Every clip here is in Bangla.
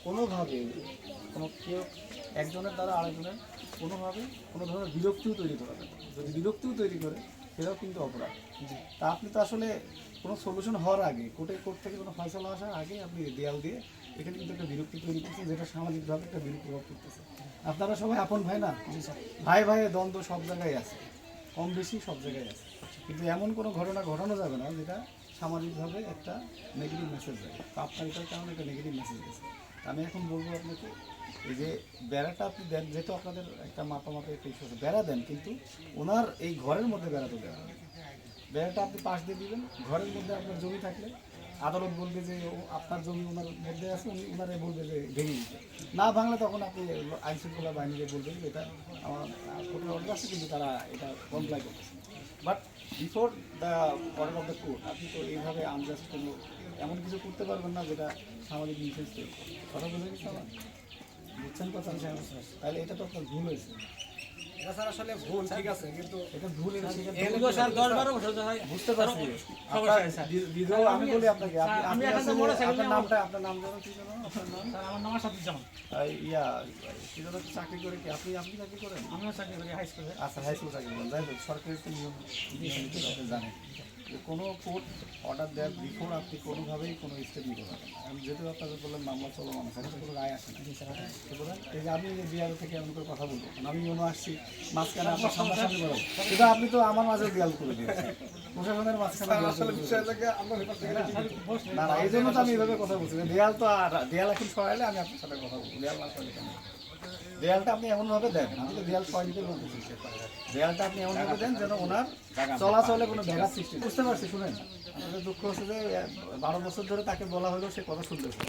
কোনোভাবে কেউ একজনের দ্বারা আরেকজনের কোনোভাবে কোনো ধরনের বিরক্তিও তৈরি করা যাবে। যদি বিরক্তিও তৈরি করে সেটাও কিন্তু অপরাধ। তা আপনি তো আসলে কোনো সলিউশন হওয়ার আগে কোর্ট থেকে কোনো ফয়সালা আসার আগে আপনি দেয়াল দিয়ে এখানে কিন্তু একটা বিরক্তি তৈরি করছেন, যেটা সামাজিকভাবে একটা বিরূপ প্রভাব পড়তেছে। আপনারা সবাই আপন ভাই না? ভাই ভাইয়ের দ্বন্দ্ব সব জায়গায় আছে, কম বেশি সব জায়গায় আছে, কিন্তু এমন কোনো ঘটনা ঘটানো যাবে না যেটা সামাজিকভাবে একটা নেগেটিভ মেসেজ দেয়। তো আপনার এটার কারণে একটা নেগেটিভ মেসেজ দিয়েছে। আমি এখন বলবো আপনাকে, এই যে বেড়াটা আপনি দেন, যেহেতু আপনাদের একটা মাপামাপে একটা ইস্যু আছে, বেড়া দেন, কিন্তু ওনার এই ঘরের মধ্যে বেড়া তো দেওয়া হবে। বেড়াটা আপনি পাশ দিয়ে দিবেন, ঘরের মধ্যে আপনার জমি থাকলে আদালত বলবে যে আপনার জমি ওনার মধ্যে আছে, উনি ওনারে বলবে যে ভেঙে দিতে, না ভাঙলে তখন আপনি আইন শৃঙ্খলা বাহিনীকে বলবেন যে এটা আমার কোর্টের অর্ডার আছে কিন্তু তারা এটা কমপ্লাই করতেছে। But before the order of the court আপনি তো এইভাবে আনজাস্ট কোনো এমন কিছু করতে পারবেন না যেটা সামাজিক নিষেধ তৈরি করে। কথা বুঝে গেছে আমার? বুঝছেন কথা? তাহলে এটা তো আপনার ভুল হয়েছে। এটা স্যার আসলে ভুল, ঠিক আছে, কিন্তু এটা ভুল বুঝতে পারছি। আমি বলি আপনাকে, আপনার নামটা, আপনার নাম জানো কি জানো? আপনার নাম? আমার নাম আসাদুজ্জামান। ইয়া কি জানো, চাকরি করে কি আপনি চাকরি করেন? আমিও চাকরি করি হাই স্কুলে। আচ্ছা, হাই স্কুল চাকরি করেন। যাই হোক, সরকারি একটা নিয়ম আপনি জানেন যে কোনো কোর্ট অর্ডার দেওয়ার বিফোর আপনি কোনোভাবেই কোনো স্টেপ নিতে পারবেন না। আমি যেহেতু আপনাকে বললাম মামলা চলমান আছে, কোনো রায় আসে না। এই যে আমি বিহার থেকে এমন করে কথা বলবো, আমি মনে আসছি মাঝখানে আপনার সামনাসামনি বলবো, কিন্তু আপনি তো আমার মাঝে দেয়াল করে দিয়েছেন, প্রশাসনের মাঝখানে। না না, এই জন্য তো আমি এইভাবে কথা বলছি। দেয়াল তো দেয়াল এখন সরাইলে আমি আপনার সাথে কথা বলবো, দেয়াল না সরাইলে কেন? দেয়ালটা আপনি এমনভাবে দেন, আমি তো দেয়াল সরাই দিতে বলতেছি, দেয়ালটা আপনি এমনভাবে দেন যেন ওনার চলাচলে কোনো ব্যাঘাত সৃষ্টি। বুঝতে পারছি, শুনেন, আমাদের দুঃখ হচ্ছে যে 12 বছর ধরে তাকে বলা হলো, সে কথা শুনতেছে।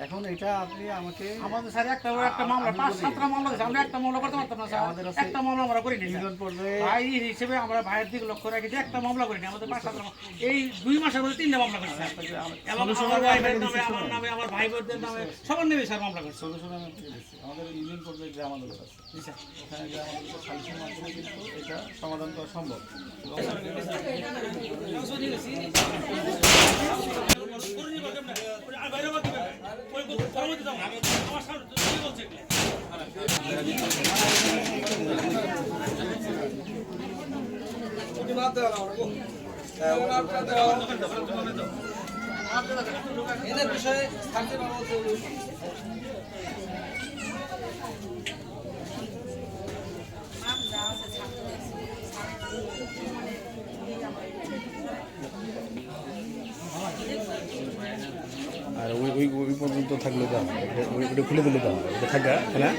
এখন এটা আপনি আমাকে আমাদের স্যার একটা মামলা 5-7টা মামলা আছে, আমরা একটা মামলা করতে পারতাম না স্যার। আমাদের একটা মামলা আমরা করিনি ইউনিয়ন পর্যায়ে ভাই হিসেবে, আমরা ভাইয়ের দিকে লক্ষ্য রাখি যে একটা মামলা করিনি। আমাদের 5-7টা এই 2 মাসের মধ্যে 3টা মামলা করেছি স্যার। এবং আমার ভাইয়ের নামে, আমার নামে, আমার ভাই বোনদের নামে সবার নামে স্যার মামলা করছি। সলিউশন আমি দিচ্ছি। আমাদের ইউনিয়ন পর্যায়ে গ্রাম আদালত আছে, ওখানে গ্রাম আদালতের সালিসের মাধ্যমে কিন্তু এটা সমাধান করা সম্ভব। এদের বিষয়ে থাকতে পারবো। আর ওই পর্যন্ত থাকলে তো ওইটা খুলে দিলে তো এটা থাকা, হ্যাঁ।